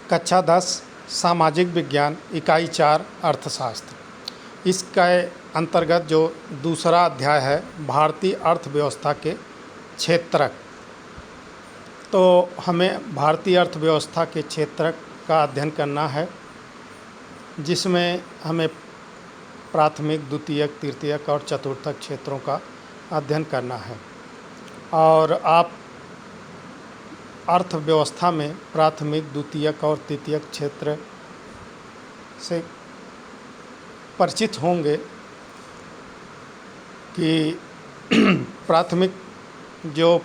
कक्षा 10 सामाजिक विज्ञान इकाई 4 अर्थशास्त्र। इसके अंतर्गत जो दूसरा अध्याय है भारतीय अर्थव्यवस्था के क्षेत्रक। तो हमें भारतीय अर्थव्यवस्था के क्षेत्रक का अध्ययन करना है, जिसमें हमें प्राथमिक, द्वितीयक, तृतीयक और चतुर्थक क्षेत्रों का अध्ययन करना है। और आप अर्थव्यवस्था में प्राथमिक, द्वितीयक और तृतीयक क्षेत्र से परिचित होंगे कि प्राथमिक जो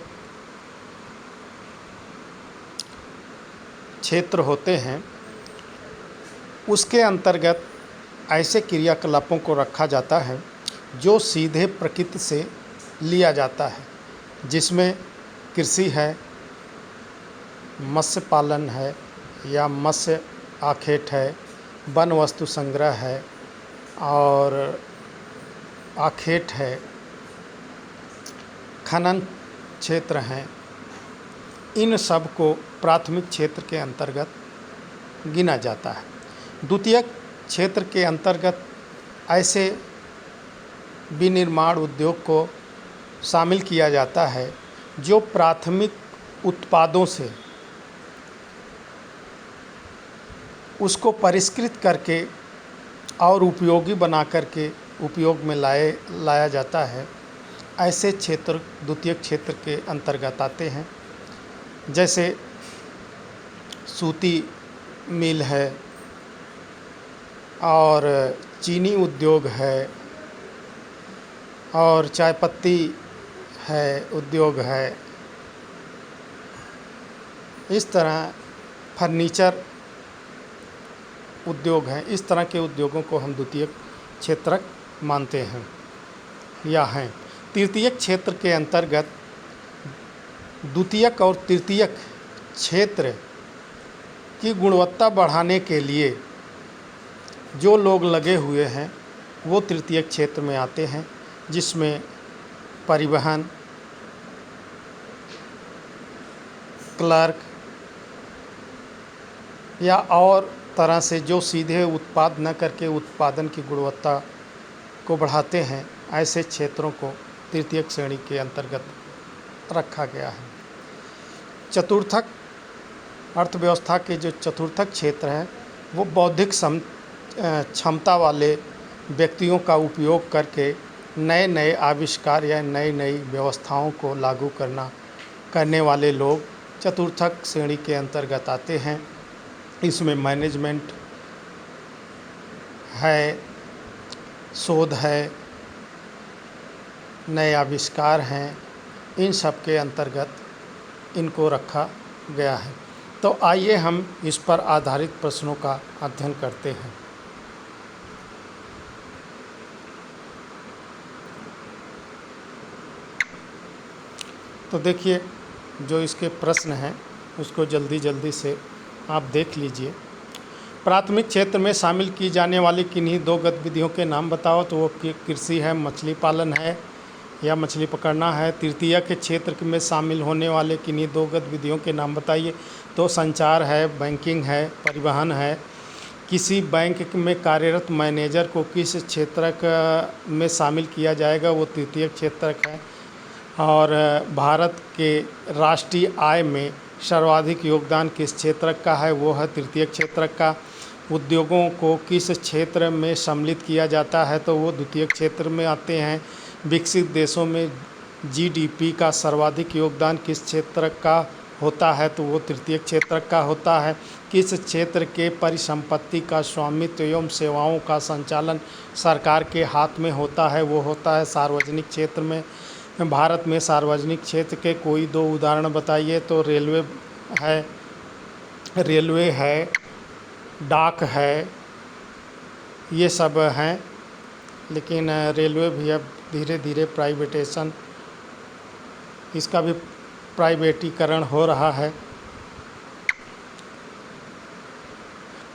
क्षेत्र होते हैं उसके अंतर्गत ऐसे क्रियाकलापों को रखा जाता है जो सीधे प्रकृति से लिया जाता है, जिसमें कृषि है, मत्स्य पालन है या मत्स्य आखेट है, वन वस्तु संग्रह है और आखेट है, खनन क्षेत्र हैं। इन सब को प्राथमिक क्षेत्र के अंतर्गत गिना जाता है। द्वितीयक क्षेत्र के अंतर्गत ऐसे विनिर्माण उद्योग को शामिल किया जाता है जो प्राथमिक उत्पादों से उसको परिष्कृत करके और उपयोगी बना करके उपयोग में लाया जाता है। ऐसे क्षेत्र द्वितीयक क्षेत्र के अंतर्गत आते हैं, जैसे सूती मिल है और चीनी उद्योग है और चाय पत्ती है उद्योग है। इस तरह फर्नीचर उद्योग हैं। इस तरह के उद्योगों को हम द्वितीयक क्षेत्रक मानते हैं या हैं। तृतीयक क्षेत्र के अंतर्गत द्वितीयक और तृतीयक क्षेत्र की गुणवत्ता बढ़ाने के लिए जो लोग लगे हुए हैं वो तृतीयक क्षेत्र में आते हैं, जिसमें परिवहन, क्लर्क या और तरह से जो सीधे उत्पाद न करके उत्पादन की गुणवत्ता को बढ़ाते हैं, ऐसे क्षेत्रों को तृतीयक श्रेणी के अंतर्गत रखा गया है। चतुर्थक अर्थव्यवस्था के जो चतुर्थक क्षेत्र हैं वो बौद्धिक क्षमता वाले व्यक्तियों का उपयोग करके नए नए आविष्कार या नई नई व्यवस्थाओं को लागू करने वाले लोग चतुर्थक श्रेणी के अंतर्गत आते हैं। इसमें मैनेजमेंट है, शोध है, नए आविष्कार हैं, इन सब के अंतर्गत इनको रखा गया है। तो आइए हम इस पर आधारित प्रश्नों का अध्ययन करते हैं। तो देखिए, जो इसके प्रश्न हैं उसको जल्दी से आप देख लीजिए। प्राथमिक क्षेत्र में शामिल की जाने वाली किन्हीं दो गतिविधियों के नाम बताओ। तो वो कृषि है, मछली पालन है या मछली पकड़ना है। तृतीयक के क्षेत्र में शामिल होने वाले किन्हीं दो गतिविधियों के नाम बताइए। तो संचार है, बैंकिंग है, परिवहन है। किसी बैंक में कार्यरत मैनेजर को किस क्षेत्रक में शामिल किया जाएगा, वो तृतीयक क्षेत्रक है। और भारत के राष्ट्रीय आय में सर्वाधिक योगदान किस क्षेत्रक का है, वो है तृतीयक क्षेत्रक का। उद्योगों को किस क्षेत्र में सम्मिलित किया जाता है, तो वो द्वितीयक क्षेत्र में आते हैं। विकसित देशों में जीडीपी का सर्वाधिक योगदान किस क्षेत्रक का होता है, तो वो तृतीयक क्षेत्रक का होता है। किस क्षेत्र के परिसंपत्ति का स्वामित्व एवं सेवाओं का संचालन सरकार के हाथ में होता है, वो होता है सार्वजनिक क्षेत्र में। भारत में सार्वजनिक क्षेत्र के कोई दो उदाहरण बताइए। तो रेलवे है, डाक है, ये सब हैं। लेकिन रेलवे भी अब धीरे धीरे प्राइवेटेशन, इसका भी प्राइवेटीकरण हो रहा है।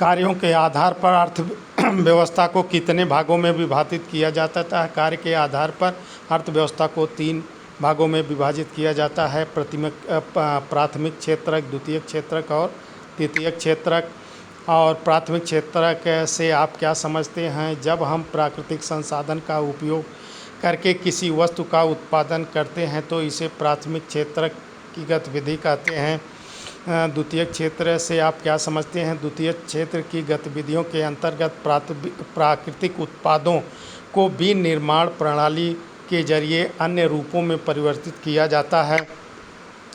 कार्यों के आधार पर अर्थव्यवस्था को कितने भागों में विभाजित किया जाता है? कार्य के आधार पर अर्थव्यवस्था को 3 भागों में विभाजित किया जाता है। प्राथमिक क्षेत्रक, द्वितीयक क्षेत्रक और तृतीयक क्षेत्रक और प्राथमिक क्षेत्रक से आप क्या समझते हैं? जब हम प्राकृतिक संसाधन का उपयोग करके किसी वस्तु का उत्पादन करते हैं तो इसे प्राथमिक क्षेत्रक की गतिविधि कहते हैं। द्वितीयक क्षेत्र से आप क्या समझते हैं? द्वितीयक क्षेत्र की गतिविधियों के अंतर्गत प्राकृतिक उत्पादों को विनिर्माण प्रणाली के जरिए अन्य रूपों में परिवर्तित किया जाता है।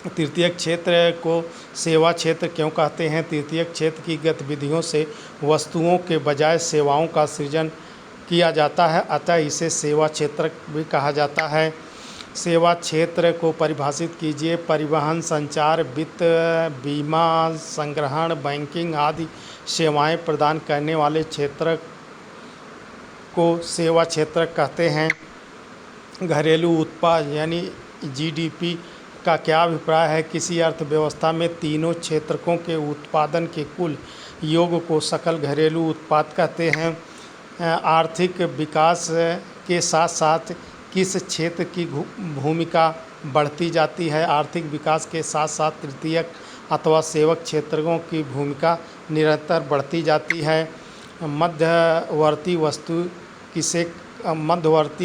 तृतीयक क्षेत्र को सेवा क्षेत्र क्यों कहते हैं? तृतीयक क्षेत्र की गतिविधियों से वस्तुओं के बजाय सेवाओं का सृजन किया जाता है, अतः इसे सेवा क्षेत्र भी कहा जाता है। सेवा क्षेत्र को परिभाषित कीजिए। परिवहन, संचार, वित्त, बीमा, संग्रहण, बैंकिंग आदि सेवाएं प्रदान करने वाले क्षेत्र को सेवा क्षेत्र कहते हैं। घरेलू उत्पाद यानी जीडीपी का क्या अभिप्राय है? किसी अर्थव्यवस्था में तीनों क्षेत्रकों के उत्पादन के कुल योग को सकल घरेलू उत्पाद कहते हैं। आर्थिक विकास के साथ साथ किस क्षेत्र की भूमिका बढ़ती जाती है? आर्थिक विकास के साथ साथ तृतीयक अथवा सेवक क्षेत्रों की भूमिका निरंतर बढ़ती जाती है। मध्यवर्ती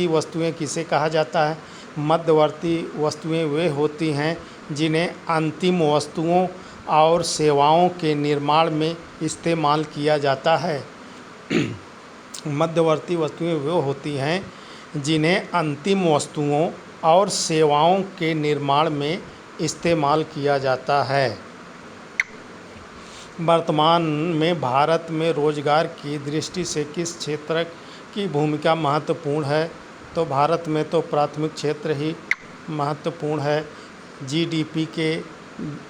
वस्तुएं किसे कहा जाता है? मध्यवर्ती वस्तुएं वे होती हैं जिन्हें अंतिम वस्तुओं और सेवाओं के निर्माण में इस्तेमाल किया जाता है। मध्यवर्ती वस्तुएं वे होती हैं जिन्हें अंतिम वस्तुओं और सेवाओं के निर्माण में इस्तेमाल किया जाता है। वर्तमान में भारत में रोजगार की दृष्टि से किस क्षेत्र की भूमिका महत्वपूर्ण है? तो भारत में तो प्राथमिक क्षेत्र ही महत्वपूर्ण है। जीडीपी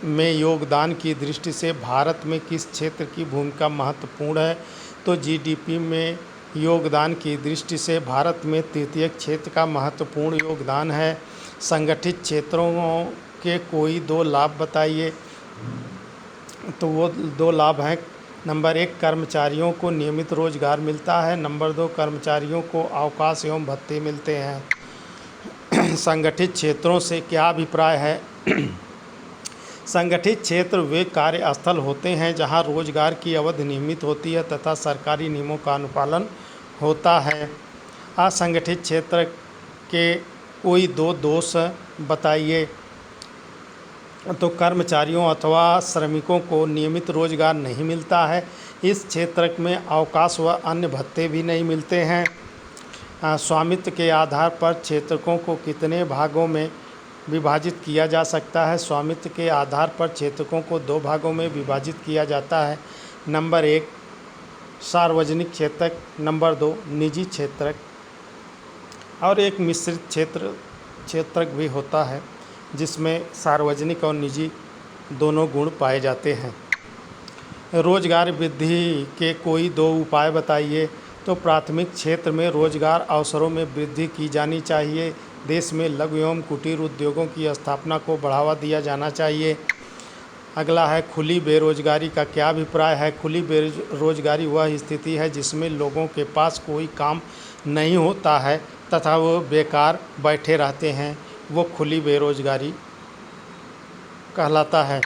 में योगदान की दृष्टि से भारत में किस क्षेत्र की भूमिका महत्वपूर्ण है? तो जीडीपी में योगदान की दृष्टि से भारत में तृतीयक क्षेत्र का महत्वपूर्ण योगदान है। संगठित क्षेत्रों के कोई दो लाभ बताइए। तो वो दो लाभ हैं। नंबर 1, कर्मचारियों को नियमित रोजगार मिलता है। नंबर 2, कर्मचारियों को अवकाश एवं भत्ते मिलते हैं। संगठित क्षेत्रों से क्या अभिप्राय है? संगठित क्षेत्र वे कार्यस्थल होते हैं जहां रोजगार की अवधि नियमित होती है तथा सरकारी नियमों का अनुपालन होता है। असंगठित क्षेत्र के कोई दो दोष बताइए। तो कर्मचारियों अथवा श्रमिकों को नियमित रोजगार नहीं मिलता है। इस क्षेत्र में अवकाश व अन्य भत्ते भी नहीं मिलते हैं। स्वामित्व के आधार पर क्षेत्रकों को कितने भागों में विभाजित किया जा सकता है? स्वामित्व के आधार पर क्षेत्रकों को 2 भागों में विभाजित किया जाता है। नंबर 1, सार्वजनिक क्षेत्रक। नंबर 2, निजी क्षेत्रक। और एक मिश्रित क्षेत्रक भी होता है जिसमें सार्वजनिक और निजी दोनों गुण पाए जाते हैं। रोजगार वृद्धि के कोई 2 उपाय बताइए। तो प्राथमिक क्षेत्र में रोजगार अवसरों में वृद्धि की जानी चाहिए। देश में लघु एवं कुटीर उद्योगों की स्थापना को बढ़ावा दिया जाना चाहिए। अगला है खुली बेरोजगारी का क्या अभिप्राय है? खुली बेरोजगारी वह स्थिति है जिसमें लोगों के पास कोई काम नहीं होता है तथा वो बेकार बैठे रहते हैं, वो खुली बेरोजगारी कहलाता है।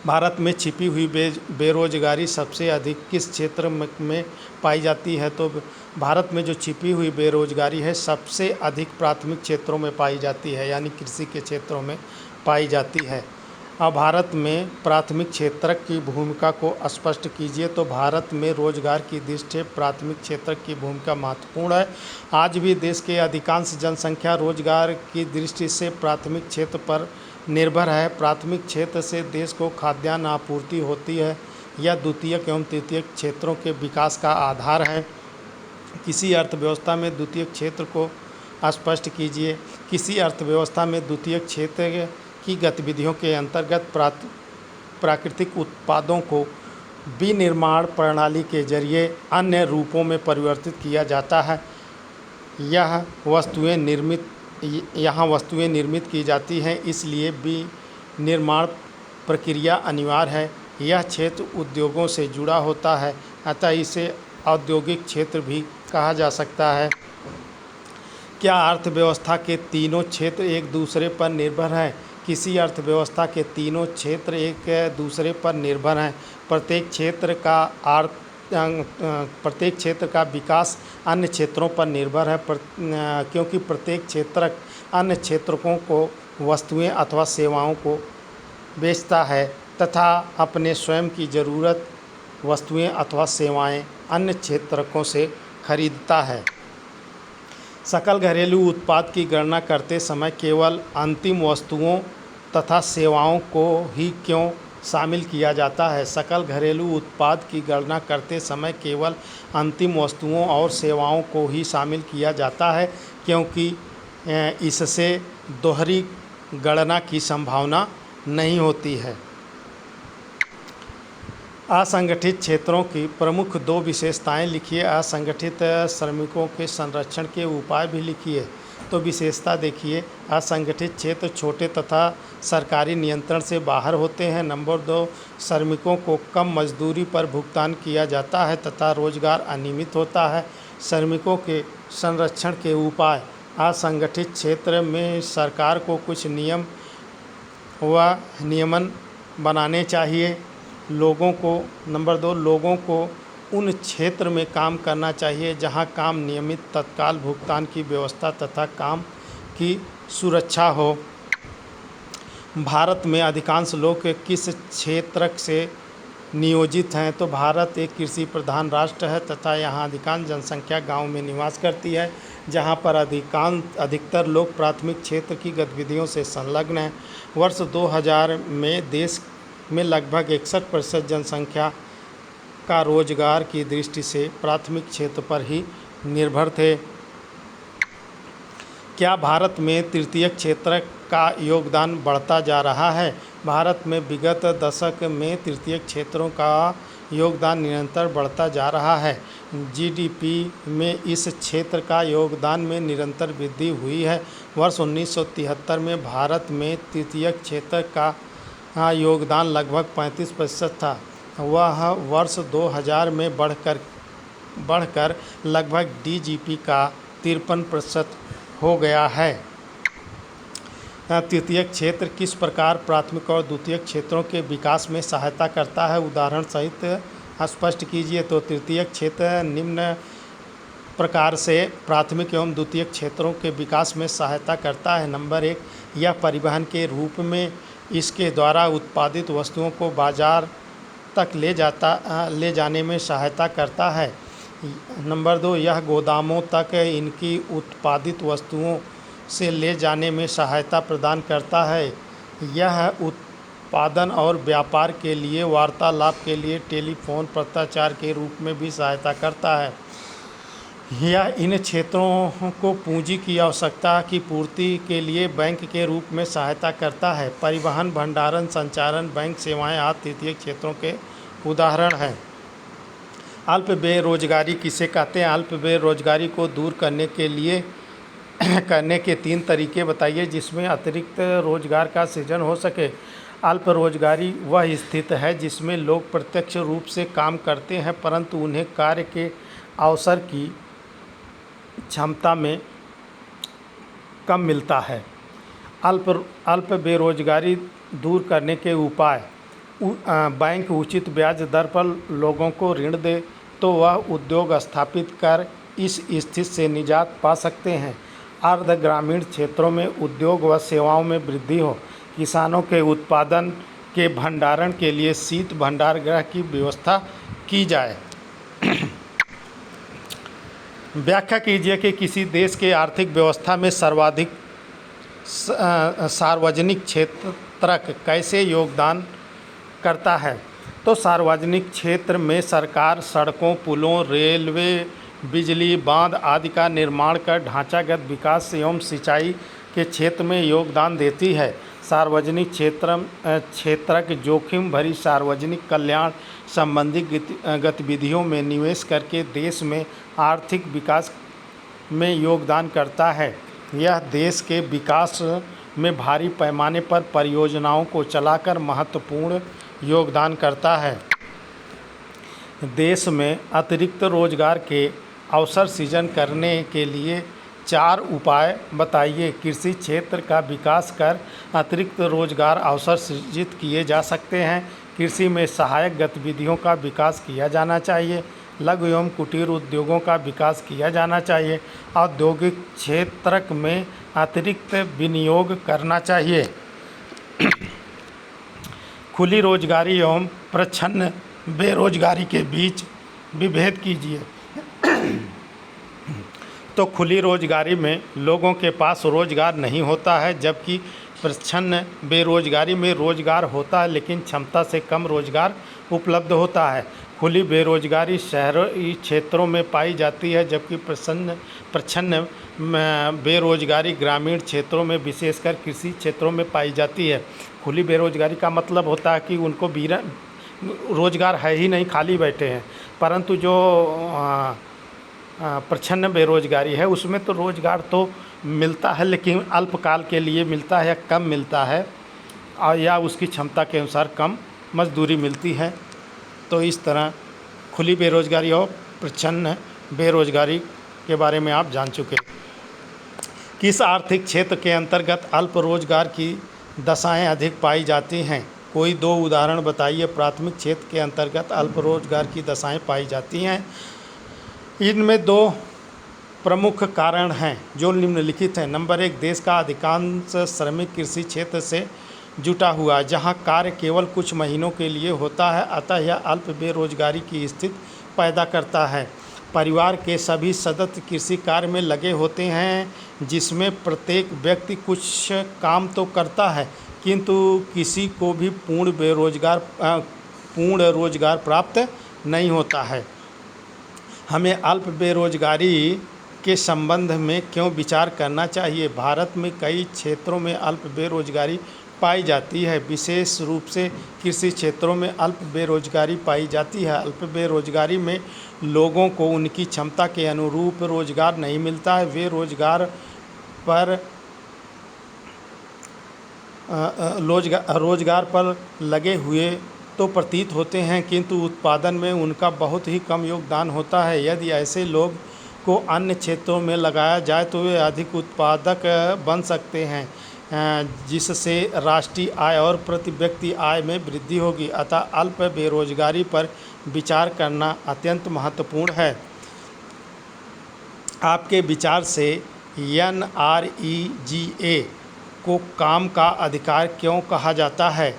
भारत में छिपी हुई बेरोजगारी सबसे अधिक किस क्षेत्र में पाई जाती है? तो भारत में जो छिपी हुई बेरोजगारी है सबसे अधिक प्राथमिक क्षेत्रों में पाई जाती है, यानी कृषि के क्षेत्रों में पाई जाती है। अब भारत में प्राथमिक क्षेत्र की भूमिका को स्पष्ट कीजिए। तो भारत में रोजगार की दृष्टि से प्राथमिक क्षेत्र की भूमिका महत्वपूर्ण है। आज भी देश के अधिकांश जनसंख्या रोजगार की दृष्टि से प्राथमिक क्षेत्र पर निर्भर है। प्राथमिक क्षेत्र से देश को खाद्यान्न आपूर्ति होती है। यह द्वितीयक एवं तृतीयक क्षेत्रों के विकास का आधार है। किसी अर्थव्यवस्था में द्वितीयक क्षेत्र को स्पष्ट कीजिए। किसी अर्थव्यवस्था में द्वितीयक क्षेत्र की गतिविधियों के अंतर्गत प्राकृतिक उत्पादों को विनिर्माण प्रणाली के जरिए अन्य रूपों में परिवर्तित किया जाता है। यहाँ वस्तुएं निर्मित की जाती हैं, इसलिए विनिर्माण प्रक्रिया अनिवार्य है। यह क्षेत्र उद्योगों से जुड़ा होता है, अतः इसे औद्योगिक क्षेत्र भी कहा जा सकता है। क्या अर्थव्यवस्था के तीनों क्षेत्र एक दूसरे पर निर्भर हैं? किसी अर्थव्यवस्था के तीनों क्षेत्र एक दूसरे पर निर्भर हैं। प्रत्येक क्षेत्र का विकास अन्य क्षेत्रों पर निर्भर है, क्योंकि प्रत्येक क्षेत्र अन्य क्षेत्रों को वस्तुएं अथवा सेवाओं को बेचता है तथा अपने स्वयं की ज़रूरत वस्तुएं अथवा सेवाएं अन्य क्षेत्रकों से खरीदता है। सकल घरेलू उत्पाद की गणना करते समय केवल अंतिम वस्तुओं तथा सेवाओं को ही क्यों शामिल किया जाता है? सकल घरेलू उत्पाद की गणना करते समय केवल अंतिम वस्तुओं और सेवाओं को ही शामिल किया जाता है, क्योंकि इससे दोहरी गणना की संभावना नहीं होती है। असंगठित क्षेत्रों की प्रमुख 2 विशेषताएं लिखिए। असंगठित श्रमिकों के संरक्षण के उपाय भी लिखिए। तो विशेषता देखिए, असंगठित क्षेत्र छोटे तथा सरकारी नियंत्रण से बाहर होते हैं। नंबर 2, श्रमिकों को कम मजदूरी पर भुगतान किया जाता है तथा रोजगार अनियमित होता है। श्रमिकों के संरक्षण के उपाय, असंगठित क्षेत्र में सरकार को कुछ नियम व नियमन बनाने चाहिए। नंबर 2, लोगों को उन क्षेत्र में काम करना चाहिए जहां काम नियमित तत्काल भुगतान की व्यवस्था तथा काम की सुरक्षा हो। भारत में अधिकांश लोग किस क्षेत्र से नियोजित हैं? तो भारत एक कृषि प्रधान राष्ट्र है तथा यहाँ अधिकांश जनसंख्या गांव में निवास करती है, जहां पर अधिकतर लोग प्राथमिक क्षेत्र की गतिविधियों से संलग्न हैं। वर्ष 2000 में देश में लगभग 61% जनसंख्या का रोजगार की दृष्टि से प्राथमिक क्षेत्र पर ही निर्भर थे। क्या भारत में तृतीयक क्षेत्र का योगदान बढ़ता जा रहा है? भारत में विगत दशक में तृतीयक क्षेत्रों का योगदान निरंतर बढ़ता जा रहा है। जीडीपी में इस क्षेत्र का योगदान में निरंतर वृद्धि हुई है। वर्ष 1973 में भारत में तृतीयक क्षेत्र का योगदान लगभग 35% था। वह वर्ष 2000 में बढ़कर लगभग डीजीपी का 53% हो गया है। तृतीयक क्षेत्र किस प्रकार प्राथमिक और द्वितीयक क्षेत्रों के विकास में सहायता करता है? उदाहरण सहित स्पष्ट कीजिए। तो तृतीयक क्षेत्र निम्न प्रकार से प्राथमिक एवं द्वितीयक क्षेत्रों के विकास में सहायता करता है। नंबर 1, यह परिवहन के रूप में इसके द्वारा उत्पादित वस्तुओं को बाजार तक ले जाने में सहायता करता है। नंबर 2, यह गोदामों तक इनकी उत्पादित वस्तुओं से ले जाने में सहायता प्रदान करता है। यह उत्पादन और व्यापार के लिए वार्तालाप के लिए टेलीफोन पत्राचार के रूप में भी सहायता करता है। यह इन क्षेत्रों को पूंजी की आवश्यकता की पूर्ति के लिए बैंक के रूप में सहायता करता है। परिवहन, भंडारण, संचारण, बैंक सेवाएं आदि तृतीयक क्षेत्रों के उदाहरण हैं। अल्प बेरोजगारी किसे कहते हैं? अल्प बेरोजगारी को दूर करने के 3 तरीके बताइए जिसमें अतिरिक्त रोजगार का सृजन हो सके। अल्प रोजगारी वह स्थिति है जिसमें लोग प्रत्यक्ष रूप से काम करते हैं परंतु उन्हें कार्य के अवसर की क्षमता में कम मिलता है। अल्प बेरोजगारी दूर करने के उपाय, बैंक उचित ब्याज दर पर लोगों को ऋण दे तो वह उद्योग स्थापित कर इस स्थिति से निजात पा सकते हैं। अर्ध ग्रामीण क्षेत्रों में उद्योग व सेवाओं में वृद्धि हो। किसानों के उत्पादन के भंडारण के लिए शीत भंडारगृह की व्यवस्था की जाए। व्याख्या कीजिए कि किसी देश के आर्थिक व्यवस्था में सर्वाधिक सार्वजनिक क्षेत्र कैसे योगदान करता है। तो सार्वजनिक क्षेत्र में सरकार सड़कों, पुलों, रेलवे, बिजली, बांध आदि का निर्माण कर ढांचागत विकास एवं सिंचाई के क्षेत्र में योगदान देती है। सार्वजनिक क्षेत्रक जोखिम भरी सार्वजनिक कल्याण संबंधी गतिविधियों में निवेश करके देश में आर्थिक विकास में योगदान करता है। यह देश के विकास में भारी पैमाने पर परियोजनाओं को चलाकर महत्वपूर्ण योगदान करता है। देश में अतिरिक्त रोजगार के अवसर सृजन करने के लिए 4 उपाय बताइए। कृषि क्षेत्र का विकास कर अतिरिक्त रोजगार अवसर सृजित किए जा सकते हैं। कृषि में सहायक गतिविधियों का विकास किया जाना चाहिए। लघु एवं कुटीर उद्योगों का विकास किया जाना चाहिए। औद्योगिक क्षेत्र में अतिरिक्त विनियोग करना चाहिए। खुली रोजगारी एवं प्रच्छन्न बेरोजगारी के बीच विभेद कीजिए। तो खुली रोजगारी में लोगों के पास रोजगार नहीं होता है, जबकि प्रच्छन्न बेरोजगारी में रोजगार होता है लेकिन क्षमता से कम रोजगार उपलब्ध होता है। खुली बेरोजगारी शहरी क्षेत्रों में पाई जाती है, जबकि प्रच्छन्न बेरोजगारी ग्रामीण क्षेत्रों में विशेषकर कृषि क्षेत्रों में पाई जाती है। खुली बेरोजगारी का मतलब होता है कि उनको रोजगार है ही नहीं, खाली बैठे हैं। परंतु जो प्रच्छन्न बेरोजगारी है उसमें तो रोजगार तो मिलता है लेकिन अल्पकाल के लिए मिलता है या कम मिलता है, और या उसकी क्षमता के अनुसार कम मजदूरी मिलती है। तो इस तरह खुली बेरोजगारी और प्रच्छन्न बेरोजगारी के बारे में आप जान चुके। किस आर्थिक क्षेत्र के अंतर्गत अल्प रोजगार की दशाएं अधिक पाई जाती हैं? कोई 2 उदाहरण बताइए। प्राथमिक क्षेत्र के अंतर्गत अल्प रोजगार की दशाएं पाई जाती हैं। इनमें 2 प्रमुख कारण हैं जो निम्नलिखित हैं। नंबर 1, देश का अधिकांश श्रमिक कृषि क्षेत्र से जुटा हुआ, जहां कार्य केवल कुछ महीनों के लिए होता है, अतः यह अल्प बेरोजगारी की स्थिति पैदा करता है। परिवार के सभी सदस्य कृषि कार्य में लगे होते हैं, जिसमें प्रत्येक व्यक्ति कुछ काम तो करता है, किंतु किसी को भी पूर्ण रोजगार प्राप्त नहीं होता है। हमें अल्प बेरोजगारी के संबंध में क्यों विचार करना चाहिए? भारत में कई क्षेत्रों में अल्प बेरोजगारी पाई जाती है। विशेष रूप से कृषि क्षेत्रों में अल्प बेरोजगारी पाई जाती है। अल्प बेरोजगारी में लोगों को उनकी क्षमता के अनुरूप रोजगार नहीं मिलता है। वे रोजगार पर लगे हुए तो प्रतीत होते हैं, किंतु उत्पादन में उनका बहुत ही कम योगदान होता है। यदि ऐसे लोग को अन्य क्षेत्रों में लगाया जाए तो वे अधिक उत्पादक बन सकते हैं, जिससे राष्ट्रीय आय और प्रति व्यक्ति आय में वृद्धि होगी। अतः अल्प बेरोजगारी पर विचार करना अत्यंत महत्वपूर्ण है। आपके विचार से NREGA को काम का अधिकार क्यों कहा जाता है?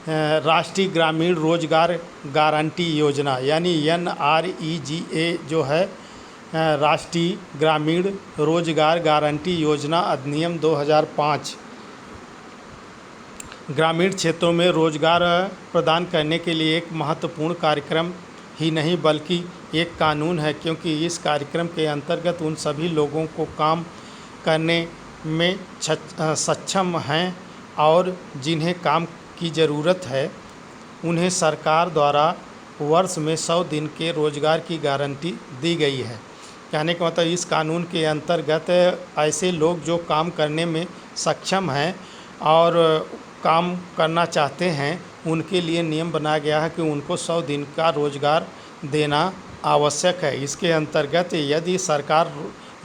राष्ट्रीय ग्रामीण रोजगार गारंटी योजना यानी NREGA जो है राष्ट्रीय ग्रामीण रोजगार गारंटी योजना अधिनियम 2005 ग्रामीण क्षेत्रों में रोजगार प्रदान करने के लिए एक महत्वपूर्ण कार्यक्रम ही नहीं बल्कि एक कानून है, क्योंकि इस कार्यक्रम के अंतर्गत उन सभी लोगों को काम करने में सक्षम हैं और जिन्हें काम की ज़रूरत है, उन्हें सरकार द्वारा वर्ष में 100 दिन के रोज़गार की गारंटी दी गई है। कहने का मतलब इस कानून के अंतर्गत ऐसे लोग जो काम करने में सक्षम हैं और काम करना चाहते हैं, उनके लिए नियम बनाया गया है कि उनको 100 दिन का रोज़गार देना आवश्यक है। इसके अंतर्गत यदि सरकार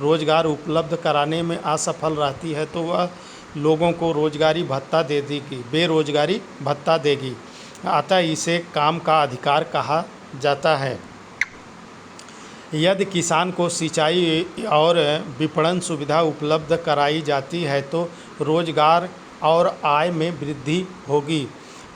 रोज़गार उपलब्ध कराने में असफल रहती है तो वह लोगों को रोज़गारी भत्ता दे देगी, बेरोज़गारी भत्ता देगी। अतः इसे काम का अधिकार कहा जाता है। यदि किसान को सिंचाई और विपणन सुविधा उपलब्ध कराई जाती है तो रोज़गार और आय में वृद्धि होगी।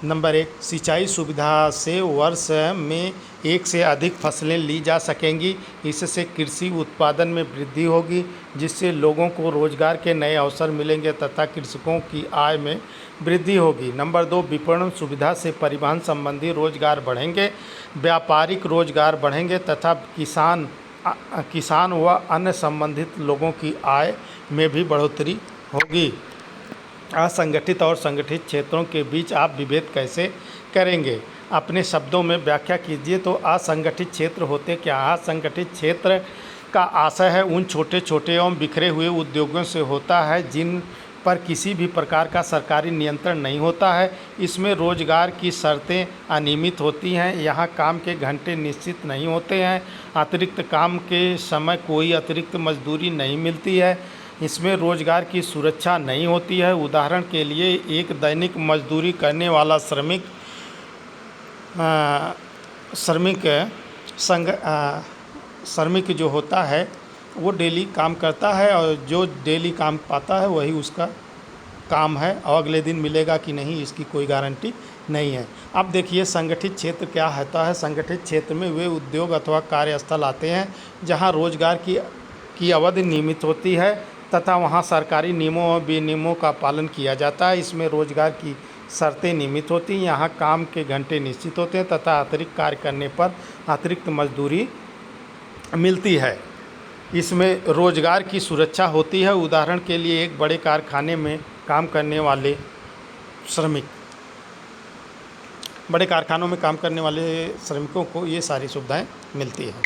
नंबर 1, सिंचाई सुविधा से वर्ष में 1 से अधिक फसलें ली जा सकेंगी। इससे कृषि उत्पादन में वृद्धि होगी, जिससे लोगों को रोज़गार के नए अवसर मिलेंगे तथा कृषकों की आय में वृद्धि होगी। नंबर 2, विपणन सुविधा से परिवहन संबंधी रोज़गार बढ़ेंगे, व्यापारिक रोज़गार बढ़ेंगे तथा किसान व अन्य संबंधित लोगों की आय में भी बढ़ोतरी होगी। असंगठित और संगठित क्षेत्रों के बीच आप विभेद कैसे करेंगे? अपने शब्दों में व्याख्या कीजिए। तो असंगठित क्षेत्र होते क्या? असंगठित क्षेत्र का आशय है उन छोटे छोटे एवं बिखरे हुए उद्योगों से होता है जिन पर किसी भी प्रकार का सरकारी नियंत्रण नहीं होता है। इसमें रोजगार की शर्तें अनियमित होती हैं। यहाँ काम के घंटे निश्चित नहीं होते हैं। अतिरिक्त काम के समय कोई अतिरिक्त मजदूरी नहीं मिलती है। इसमें रोजगार की सुरक्षा नहीं होती है। उदाहरण के लिए एक दैनिक मजदूरी करने वाला श्रमिक श्रमिक जो होता है वो डेली काम करता है, और जो डेली काम पाता है वही उसका काम है, और अगले दिन मिलेगा कि नहीं इसकी कोई गारंटी नहीं है। अब देखिए संगठित क्षेत्र क्या होता है। संगठित क्षेत्र में वे उद्योग अथवा कार्यस्थल आते हैं जहां रोजगार की अवधि नियमित होती है तथा वहां सरकारी नियमों और विनियमों का पालन किया जाता है। इसमें रोजगार की शर्तें नियमित होती हैं, यहाँ काम के घंटे निश्चित होते हैं तथा अतिरिक्त कार्य करने पर अतिरिक्त मजदूरी मिलती है। इसमें रोजगार की सुरक्षा होती है। उदाहरण के लिए एक बड़े कारखाने में काम करने वाले श्रमिक, बड़े कारखानों में काम करने वाले श्रमिकों को ये सारी सुविधाएं मिलती हैं।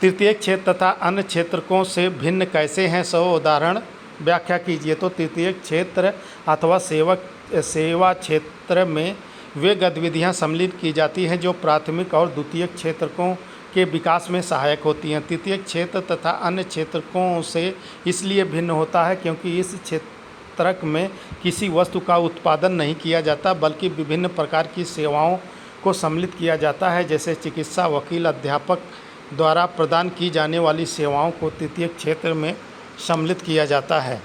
तृतीय क्षेत्र तथा अन्य क्षेत्रकों से भिन्न कैसे हैं, सौ उदाहरण व्याख्या कीजिए। तो तृतीय क्षेत्र अथवा सेवा क्षेत्र में वे गतिविधियां सम्मिलित की जाती हैं जो प्राथमिक और द्वितीय क्षेत्रकों के विकास में सहायक होती हैं। तृतीय क्षेत्र तथा अन्य क्षेत्रकों से इसलिए भिन्न होता है क्योंकि इस क्षेत्रक में किसी वस्तु का उत्पादन नहीं किया जाता, बल्कि विभिन्न प्रकार की सेवाओं को सम्मिलित किया जाता है, जैसे चिकित्सा, वकील, अध्यापक द्वारा प्रदान की जाने वाली सेवाओं को तृतीय क्षेत्र में सम्मिलित किया जाता है।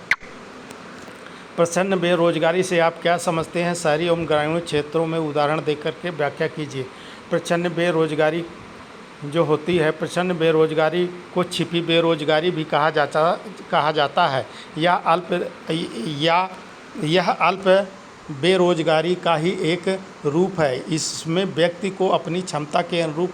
प्रच्छन्न बेरोजगारी से आप क्या समझते हैं? शहरी एवं ग्रामीण क्षेत्रों में उदाहरण देकर के व्याख्या कीजिए। प्रच्छन्न बेरोजगारी जो होती है, प्रच्छन्न बेरोजगारी को छिपी बेरोजगारी भी कहा जाता है। यह अल्प बेरोजगारी का ही एक रूप है। इसमें व्यक्ति को अपनी क्षमता के अनुरूप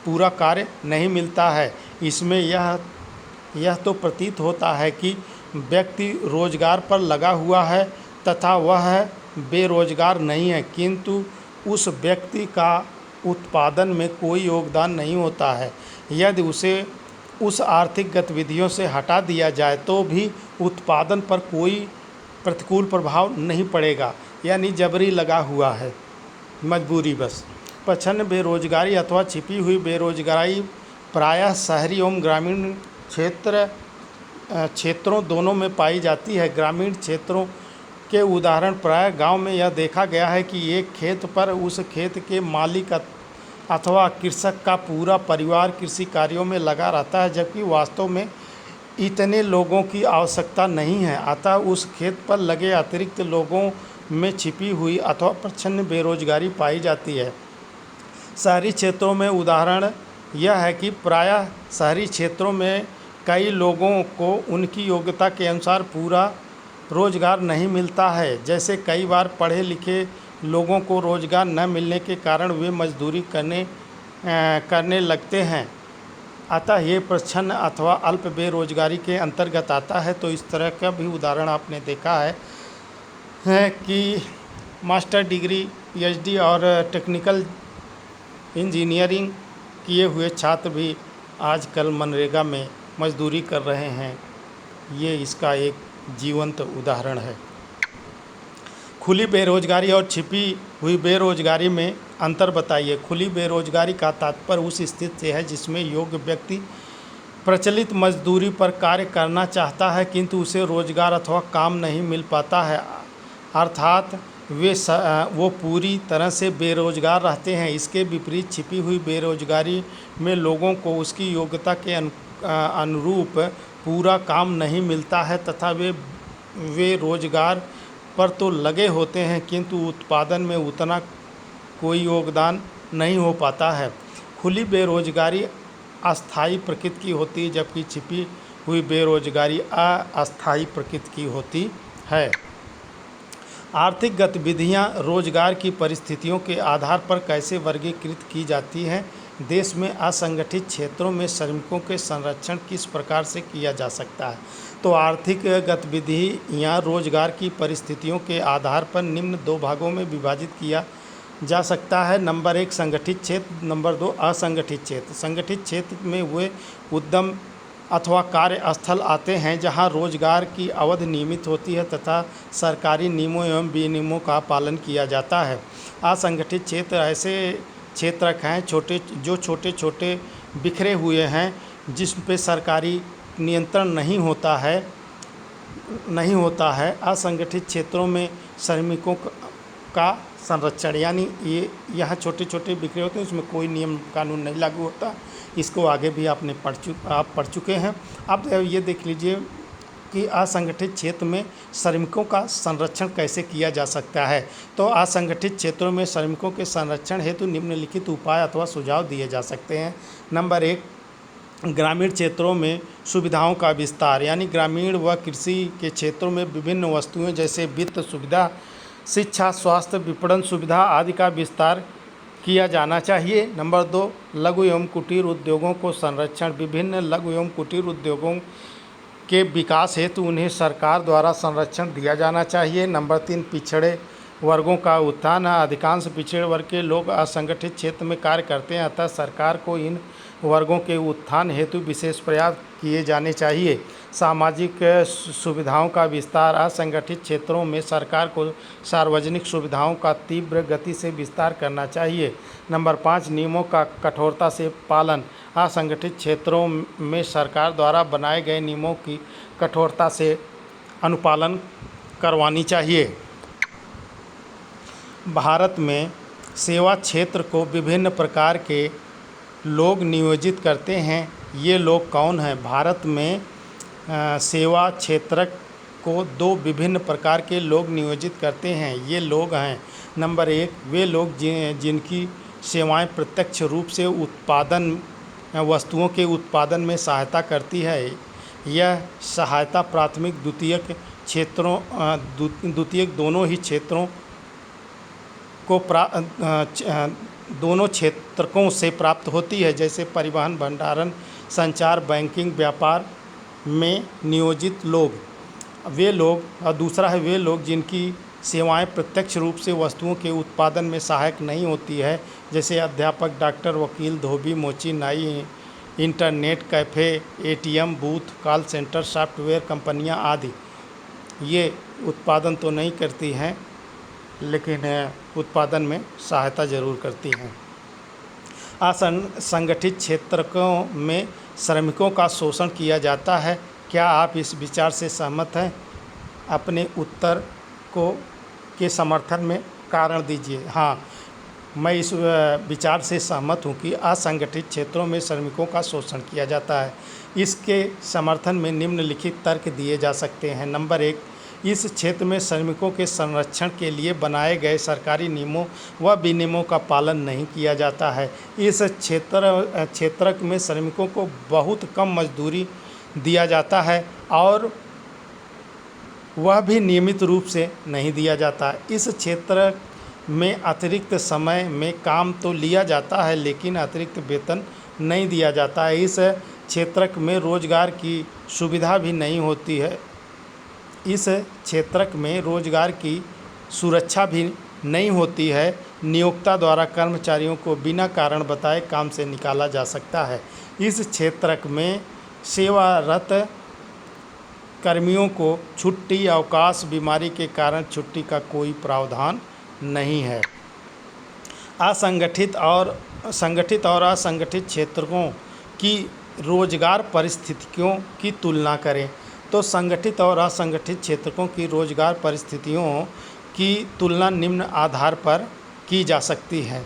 पूरा कार्य नहीं मिलता है। इसमें यह तो प्रतीत होता है कि व्यक्ति रोजगार पर लगा हुआ है तथा वह बेरोजगार नहीं है, किंतु उस व्यक्ति का उत्पादन में कोई योगदान नहीं होता है। यदि उसे उस आर्थिक गतिविधियों से हटा दिया जाए तो भी उत्पादन पर कोई प्रतिकूल प्रभाव नहीं पड़ेगा, यानी जबरी लगा हुआ है, मजबूरी बस। प्रच्छन्न बेरोजगारी अथवा छिपी हुई बेरोजगारी प्रायः शहरी एवं ग्रामीण क्षेत्रों दोनों में पाई जाती है। ग्रामीण क्षेत्रों के उदाहरण प्रायः गांव में यह देखा गया है कि एक खेत पर उस खेत के मालिक अथवा कृषक का पूरा परिवार कृषि कार्यों में लगा रहता है, जबकि वास्तव में इतने लोगों की आवश्यकता नहीं है। अतः उस खेत पर लगे अतिरिक्त लोगों में छिपी हुई अथवा प्रच्छन्न बेरोजगारी पाई जाती है। शहरी क्षेत्रों में उदाहरण यह है कि प्रायः शहरी क्षेत्रों में कई लोगों को उनकी योग्यता के अनुसार पूरा रोजगार नहीं मिलता है। जैसे कई बार पढ़े लिखे लोगों को रोजगार न मिलने के कारण वे मजदूरी करने लगते हैं। अतः ये प्रच्छन्न अथवा अल्प बेरोजगारी के अंतर्गत आता है। तो इस तरह का भी उदाहरण आपने देखा है कि मास्टर डिग्री, पीएचडी और टेक्निकल इंजीनियरिंग किए हुए छात्र भी आजकल मनरेगा में मजदूरी कर रहे हैं। ये इसका एक जीवंत उदाहरण है। खुली बेरोजगारी और छिपी हुई बेरोजगारी में अंतर बताइए। खुली बेरोजगारी का तात्पर्य उस स्थिति से है जिसमें योग्य व्यक्ति प्रचलित मजदूरी पर कार्य करना चाहता है किंतु उसे रोजगार अथवा काम नहीं मिल पाता है, अर्थात वो पूरी तरह से बेरोजगार रहते हैं। इसके विपरीत छिपी हुई बेरोजगारी में लोगों को उसकी योग्यता के अनुरूप पूरा काम नहीं मिलता है तथा वे रोजगार पर तो लगे होते हैं किंतु उत्पादन में उतना कोई योगदान नहीं हो पाता है। खुली बेरोजगारी अस्थायी प्रकृति की होती है, जबकि छिपी हुई बेरोजगारी अस्थायी प्रकृति की होती है। आर्थिक गतिविधियां रोजगार की परिस्थितियों के आधार पर कैसे वर्गीकृत की जाती हैं? देश में असंगठित क्षेत्रों में श्रमिकों के संरक्षण किस प्रकार से किया जा सकता है? तो आर्थिक गतिविधियां रोजगार की परिस्थितियों के आधार पर निम्न दो भागों में विभाजित किया जा सकता है। नंबर 1 संगठित क्षेत्र, नंबर 2 असंगठित क्षेत्र। संगठित क्षेत्र में वे उद्यम अथवा कार्यस्थल आते हैं जहां रोजगार की अवधि नियमित होती है तथा सरकारी नियमों एवं विनियमों का पालन किया जाता है। असंगठित क्षेत्र ऐसे क्षेत्र हैं जो छोटे छोटे बिखरे हुए हैं जिस पे सरकारी नियंत्रण नहीं होता है। असंगठित क्षेत्रों में श्रमिकों का संरक्षण, यानी ये यहाँ छोटे छोटे बिक्री होते हैं, उसमें कोई नियम कानून नहीं लागू होता। इसको आगे भी आप पढ़ चुके हैं। अब ये देख लीजिए कि असंगठित क्षेत्र में श्रमिकों का संरक्षण कैसे किया जा सकता है। तो असंगठित क्षेत्रों में श्रमिकों के संरक्षण हेतु निम्नलिखित उपाय अथवा सुझाव दिए जा सकते हैं। नंबर 1, ग्रामीण क्षेत्रों में सुविधाओं का विस्तार, यानी ग्रामीण व कृषि के क्षेत्रों में विभिन्न वस्तुएं जैसे वित्त सुविधा, शिक्षा, स्वास्थ्य, विपणन सुविधा आदि का विस्तार किया जाना चाहिए। नंबर 2, लघु एवं कुटीर उद्योगों को संरक्षण, विभिन्न लघु एवं कुटीर उद्योगों के विकास हेतु उन्हें सरकार द्वारा संरक्षण दिया जाना चाहिए। नंबर 3, पिछड़े वर्गों का उत्थान, अधिकांश पिछड़े वर्ग के लोग असंगठित क्षेत्र में कार्य करते हैं, अतः सरकार को इन वर्गों के उत्थान हेतु विशेष प्रयास किए जाने चाहिए। सामाजिक सुविधाओं का विस्तार, असंगठित क्षेत्रों में सरकार को सार्वजनिक सुविधाओं का तीव्र गति से विस्तार करना चाहिए। नंबर 5, नियमों का कठोरता से पालन, असंगठित क्षेत्रों में सरकार द्वारा बनाए गए नियमों की कठोरता से अनुपालन करवानी चाहिए। भारत में सेवा क्षेत्र को विभिन्न प्रकार के लोग नियोजित करते हैं। ये लोग कौन हैं? भारत में सेवा क्षेत्र को 2 विभिन्न प्रकार के लोग नियोजित करते हैं। ये लोग हैं, नंबर 1, वे लोग जिनकी सेवाएं प्रत्यक्ष रूप से वस्तुओं के उत्पादन में सहायता करती है। यह सहायता प्राथमिक द्वितीयक दोनों ही क्षेत्रों को दोनों क्षेत्रकों से प्राप्त होती है, जैसे परिवहन, भंडारण, संचार, बैंकिंग, व्यापार में नियोजित लोग वे लोग, और दूसरा है वे लोग जिनकी सेवाएं प्रत्यक्ष रूप से वस्तुओं के उत्पादन में सहायक नहीं होती है, जैसे अध्यापक, डॉक्टर, वकील, धोबी, मोची, नाई, internet cafe, ATM booth, call centre, software कंपनियां आदि। ये उत्पादन तो नहीं करती हैं, लेकिन उत्पादन में सहायता ज़रूर करती हैं। असंगठित क्षेत्रों में श्रमिकों का शोषण किया जाता है। क्या आप इस विचार से सहमत हैं? अपने उत्तर के समर्थन में कारण दीजिए। हाँ, मैं इस विचार से सहमत हूँ कि असंगठित क्षेत्रों में श्रमिकों का शोषण किया जाता है। इसके समर्थन में निम्नलिखित तर्क दिए जा सकते हैं। नंबर 1, इस क्षेत्र में श्रमिकों के संरक्षण के लिए बनाए गए सरकारी नियमों व विनियमों का पालन नहीं किया जाता है। इस क्षेत्र में श्रमिकों को बहुत कम मजदूरी दिया जाता है और वह भी नियमित रूप से नहीं दिया जाता। इस क्षेत्र में अतिरिक्त समय में काम तो लिया जाता है, लेकिन अतिरिक्त वेतन नहीं दिया जाता है। इस क्षेत्र में रोजगार की सुविधा भी नहीं होती है। इस क्षेत्र में रोजगार की सुरक्षा भी नहीं होती है। नियोक्ता द्वारा कर्मचारियों को बिना कारण बताए काम से निकाला जा सकता है। इस क्षेत्र में सेवारत कर्मियों को छुट्टी, अवकाश, बीमारी के कारण छुट्टी का कोई प्रावधान नहीं है। संगठित और असंगठित क्षेत्रों की रोजगार परिस्थितियों की तुलना करें। तो संगठित और असंगठित क्षेत्रों की रोजगार परिस्थितियों की तुलना निम्न आधार पर की जा सकती है।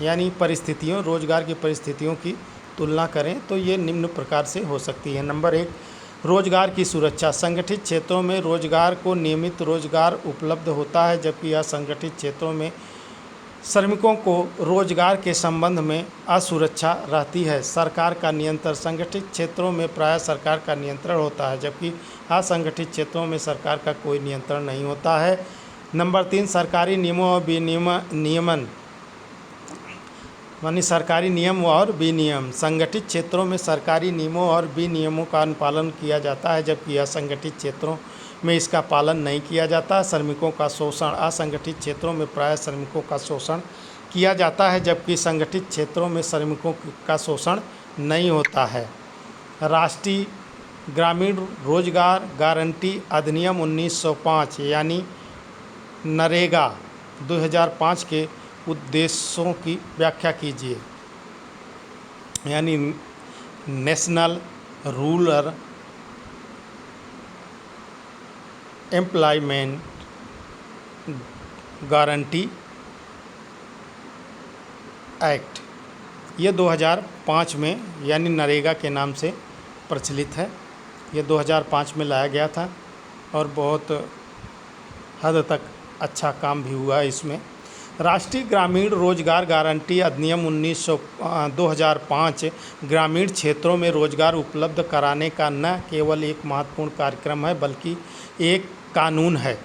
यानी रोजगार की परिस्थितियों की तुलना करें तो ये निम्न प्रकार से हो सकती है। नंबर 1, रोजगार की सुरक्षा। संगठित क्षेत्रों में रोजगार को नियमित रोजगार उपलब्ध होता है, जबकि असंगठित क्षेत्रों में श्रमिकों को रोजगार के संबंध में असुरक्षा रहती है। सरकार का नियंत्रण। संगठित क्षेत्रों में प्रायः सरकार का नियंत्रण होता है, जबकि असंगठित क्षेत्रों में सरकार का कोई नियंत्रण नहीं होता है। नंबर 3, सरकारी नियमों और नियमन, यानी सरकारी नियम और विनियम। संगठित क्षेत्रों में सरकारी नियमों और विनियमों का अनुपालन किया जाता है, जबकि असंगठित क्षेत्रों में इसका पालन नहीं किया जाता। श्रमिकों का शोषण। असंगठित क्षेत्रों में प्रायः श्रमिकों का शोषण किया जाता है, जबकि संगठित क्षेत्रों में श्रमिकों का शोषण नहीं होता है। राष्ट्रीय ग्रामीण रोजगार गारंटी अधिनियम 1905 यानी नरेगा 2005 के उद्देश्यों की व्याख्या कीजिए। यानी national rural employment guarantee act, ये 2005 में यानी नरेगा के नाम से प्रचलित है। ये 2005 में लाया गया था और बहुत हद तक अच्छा काम भी हुआ इसमें। राष्ट्रीय ग्रामीण रोजगार गारंटी अधिनियम 2005 ग्रामीण क्षेत्रों में रोजगार उपलब्ध कराने का न केवल एक महत्वपूर्ण कार्यक्रम है बल्कि एक कानून है।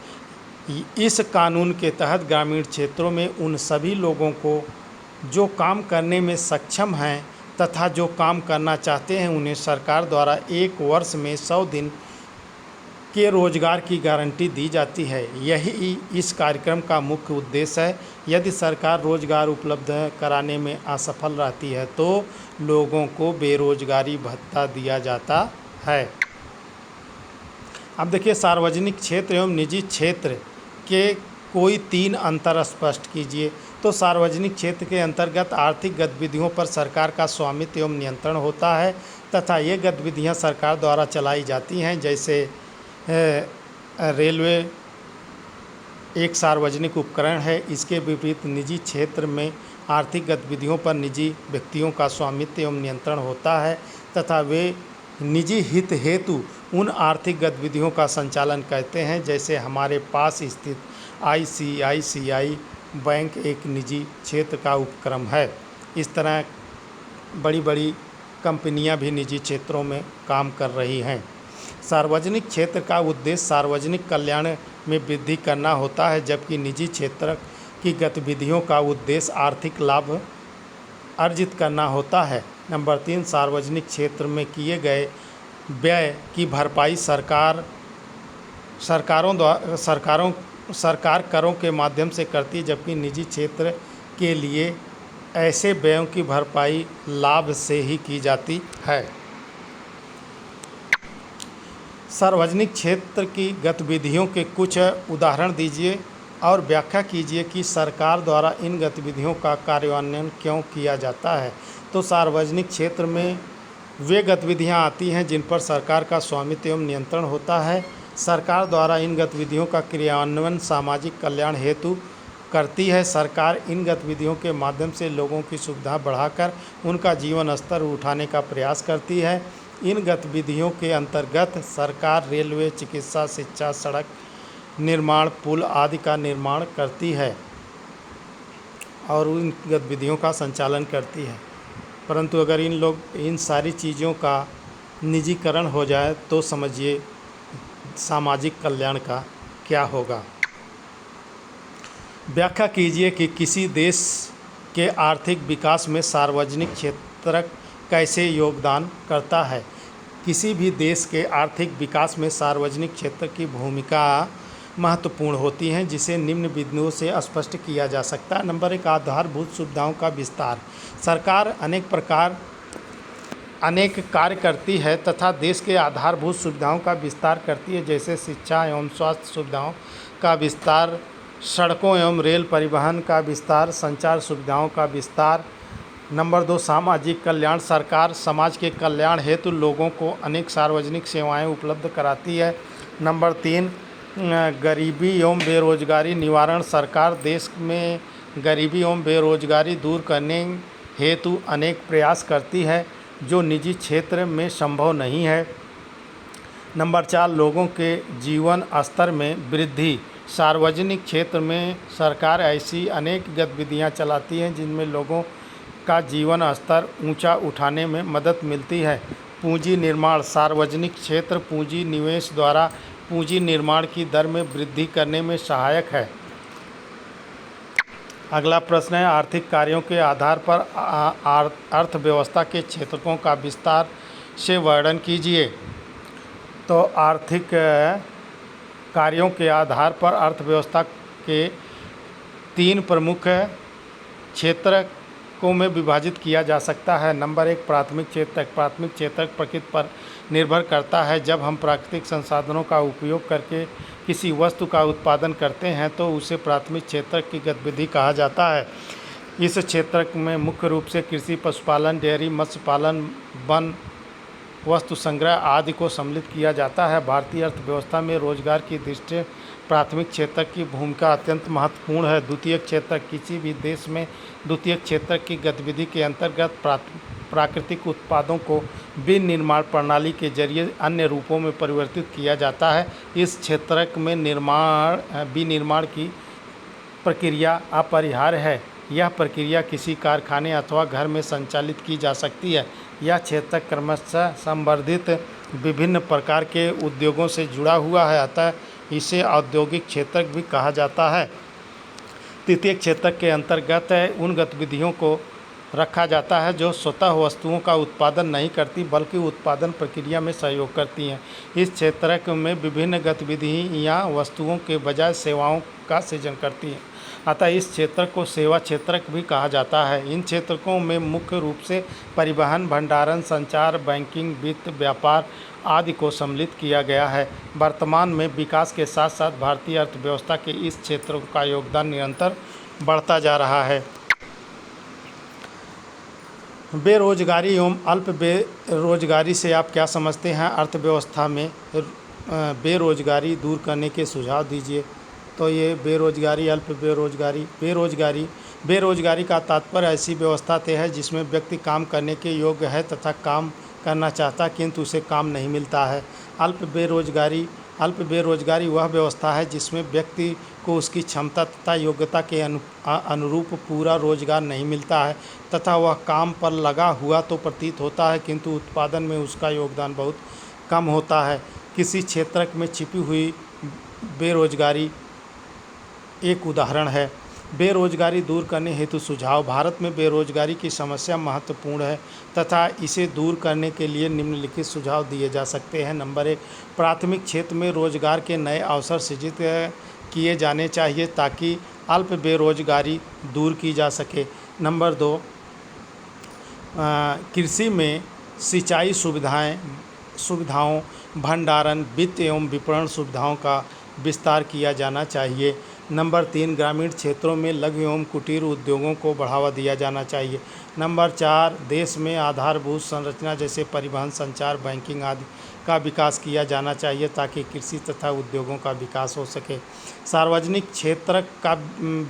इस कानून के तहत ग्रामीण क्षेत्रों में उन सभी लोगों को जो काम करने में सक्षम हैं तथा जो काम करना चाहते हैं उन्हें सरकार द्वारा 1 वर्ष में 100 दिन के रोजगार की गारंटी दी जाती है। यही इस कार्यक्रम का मुख्य उद्देश्य है। यदि सरकार रोजगार उपलब्ध कराने में असफल रहती है तो लोगों को बेरोजगारी भत्ता दिया जाता है। अब देखिए, सार्वजनिक क्षेत्र एवं निजी क्षेत्र के कोई 3 अंतर स्पष्ट कीजिए। तो सार्वजनिक क्षेत्र के अंतर्गत आर्थिक गतिविधियों पर सरकार का स्वामित्व एवं नियंत्रण होता है तथा ये गतिविधियां सरकार द्वारा चलाई जाती हैं। जैसे रेलवे एक सार्वजनिक उपकरण है। इसके विपरीत निजी क्षेत्र में आर्थिक गतिविधियों पर निजी व्यक्तियों का स्वामित्व एवं नियंत्रण होता है तथा वे निजी हित हेतु उन आर्थिक गतिविधियों का संचालन करते हैं। जैसे हमारे पास स्थित ICICI बैंक एक निजी क्षेत्र का उपक्रम है। इस तरह बड़ी बड़ी कंपनियां भी निजी क्षेत्रों में काम कर रही हैं। सार्वजनिक क्षेत्र का उद्देश्य सार्वजनिक कल्याण में वृद्धि करना होता है, जबकि निजी क्षेत्र की गतिविधियों का उद्देश्य आर्थिक लाभ अर्जित करना होता है। नंबर 3, सार्वजनिक क्षेत्र में किए गए व्यय की भरपाई सरकार करों के माध्यम से करती है, जबकि निजी क्षेत्र के लिए ऐसे व्ययों की भरपाई लाभ से ही की जाती है। सार्वजनिक क्षेत्र की गतिविधियों के कुछ उदाहरण दीजिए और व्याख्या कीजिए कि सरकार द्वारा इन गतिविधियों का कार्यान्वयन क्यों किया जाता है। तो सार्वजनिक क्षेत्र में वे गतिविधियां आती हैं जिन पर सरकार का स्वामित्व एवं नियंत्रण होता है। सरकार द्वारा इन गतिविधियों का क्रियान्वयन सामाजिक कल्याण हेतु करती है। सरकार इन गतिविधियों के माध्यम से लोगों की सुविधा बढ़ाकर उनका जीवन स्तर उठाने का प्रयास करती है। इन गतिविधियों के अंतर्गत सरकार रेलवे, चिकित्सा, शिक्षा, सड़क निर्माण, पुल आदि का निर्माण करती है और उन गतिविधियों का संचालन करती है। परंतु अगर इन सारी चीज़ों का निजीकरण हो जाए तो समझिए सामाजिक कल्याण का क्या होगा। व्याख्या कीजिए कि किसी देश के आर्थिक विकास में सार्वजनिक क्षेत्र कैसे योगदान करता है। किसी भी देश के आर्थिक विकास में सार्वजनिक क्षेत्र की भूमिका महत्वपूर्ण होती है, जिसे निम्न बिंदुओं से स्पष्ट किया जा सकता है। नंबर 1, आधारभूत सुविधाओं का विस्तार। सरकार अनेक कार्य करती है तथा देश के आधारभूत सुविधाओं का विस्तार करती है, जैसे शिक्षा एवं स्वास्थ्य सुविधाओं का विस्तार, सड़कों एवं रेल परिवहन का विस्तार, संचार सुविधाओं का विस्तार। नंबर 2, सामाजिक कल्याण। सरकार समाज के कल्याण हेतु लोगों को अनेक सार्वजनिक सेवाएं उपलब्ध कराती है। नंबर 3, गरीबी एवं बेरोजगारी निवारण। सरकार देश में गरीबी एवं बेरोजगारी दूर करने हेतु अनेक प्रयास करती है जो निजी क्षेत्र में संभव नहीं है। नंबर 4, लोगों के जीवन स्तर में वृद्धि। सार्वजनिक क्षेत्र में सरकार ऐसी अनेक गतिविधियां चलाती हैं जिनमें लोगों का जीवन स्तर ऊंचा उठाने में मदद मिलती है। पूंजी निर्माण। सार्वजनिक क्षेत्र पूंजी निवेश द्वारा पूंजी निर्माण की दर में वृद्धि करने में सहायक है। अगला प्रश्न है, आर्थिक कार्यों के आधार पर अर्थव्यवस्था के क्षेत्रों का विस्तार से वर्णन कीजिए। तो आर्थिक कार्यों के आधार पर अर्थव्यवस्था के 3 प्रमुख क्षेत्रों में विभाजित किया जा सकता है। नंबर 1, प्राथमिक क्षेत्र। प्राथमिक क्षेत्र प्रकृति पर निर्भर करता है। जब हम प्राकृतिक संसाधनों का उपयोग करके किसी वस्तु का उत्पादन करते हैं तो उसे प्राथमिक क्षेत्र की गतिविधि कहा जाता है। इस क्षेत्र में मुख्य रूप से कृषि, पशुपालन, डेयरी, मत्स्य पालन, वन वस्तु संग्रह आदि को सम्मिलित किया जाता है। भारतीय अर्थव्यवस्था में रोजगार की दृष्टि प्राथमिक क्षेत्र की भूमिका अत्यंत महत्वपूर्ण है। द्वितीयक क्षेत्र किसी भी देश में द्वितीयक क्षेत्र की गतिविधि के अंतर्गत प्राकृतिक उत्पादों को विनिर्माण प्रणाली के जरिए अन्य रूपों में परिवर्तित किया जाता है। इस क्षेत्र में विनिर्माण की प्रक्रिया अपरिहार्य है। यह प्रक्रिया किसी कारखाने अथवा घर में संचालित की जा सकती है। यह क्षेत्र क्रमशः संवर्धित विभिन्न प्रकार के उद्योगों से जुड़ा हुआ है, अतः इसे औद्योगिक क्षेत्र भी कहा जाता है। तृतीय क्षेत्र के अंतर्गत उन गतिविधियों को रखा जाता है जो स्वतः वस्तुओं का उत्पादन नहीं करती बल्कि उत्पादन प्रक्रिया में सहयोग करती हैं। इस क्षेत्र में विभिन्न गतिविधियाँ वस्तुओं के बजाय सेवाओं का सृजन करती हैं, अतः इस क्षेत्र को सेवा क्षेत्र भी कहा जाता है। इन क्षेत्रों में मुख्य रूप से परिवहन, भंडारण, संचार, बैंकिंग, वित्त, व्यापार आदि को सम्मिलित किया गया है। वर्तमान में विकास के साथ साथ भारतीय अर्थव्यवस्था के इस क्षेत्र का योगदान निरंतर बढ़ता जा रहा है। बेरोजगारी एवं अल्प बेरोजगारी से आप क्या समझते हैं? अर्थव्यवस्था में बेरोजगारी दूर करने के सुझाव दीजिए। तो ये बेरोजगारी, अल्प बेरोजगारी का तात्पर्य ऐसी व्यवस्था है जिसमें व्यक्ति काम करने के योग्य है तथा काम करना चाहता किंतु उसे काम नहीं मिलता है। अल्प बेरोजगारी वह व्यवस्था है जिसमें व्यक्ति को उसकी क्षमता तथा योग्यता के अनुरूप पूरा रोजगार नहीं मिलता है तथा वह काम पर लगा हुआ तो प्रतीत होता है किंतु उत्पादन में उसका योगदान बहुत कम होता है। किसी क्षेत्र में छिपी हुई बेरोजगारी एक उदाहरण है। बेरोजगारी दूर करने हेतु सुझाव। भारत में बेरोजगारी की समस्या महत्वपूर्ण है तथा इसे दूर करने के लिए निम्नलिखित सुझाव दिए जा सकते हैं। नंबर 1, प्राथमिक क्षेत्र में रोजगार के नए अवसर सृजित किए जाने चाहिए ताकि अल्प बेरोजगारी दूर की जा सके। नंबर 2, कृषि में सिंचाई सुविधाओं, भंडारण, वित्त एवं विपणन सुविधाओं का विस्तार किया जाना चाहिए। नंबर 3, ग्रामीण क्षेत्रों में लघु एवं कुटीर उद्योगों को बढ़ावा दिया जाना चाहिए। नंबर 4, देश में आधारभूत संरचना जैसे परिवहन, संचार, बैंकिंग आदि का विकास किया जाना चाहिए ताकि कृषि तथा उद्योगों का विकास हो सके। सार्वजनिक क्षेत्र का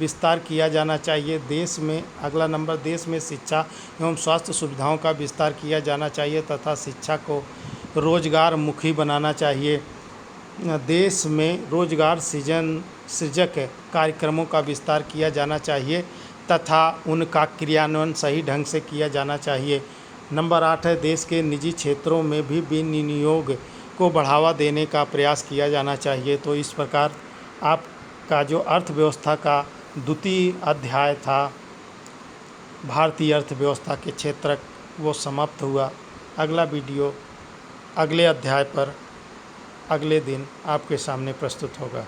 विस्तार किया जाना चाहिए। देश में शिक्षा एवं स्वास्थ्य सुविधाओं का विस्तार किया जाना चाहिए तथा शिक्षा को रोजगारमुखी बनाना चाहिए। देश में रोजगार सृजक कार्यक्रमों का विस्तार किया जाना चाहिए तथा उनका क्रियान्वयन सही ढंग से किया जाना चाहिए। नंबर 8 है, देश के निजी क्षेत्रों में भी विनियोग को बढ़ावा देने का प्रयास किया जाना चाहिए। तो इस प्रकार आपका जो अर्थव्यवस्था का द्वितीय अध्याय था भारतीय अर्थव्यवस्था के क्षेत्र वो समाप्त हुआ। अगला वीडियो अगले अध्याय पर अगले दिन आपके सामने प्रस्तुत होगा।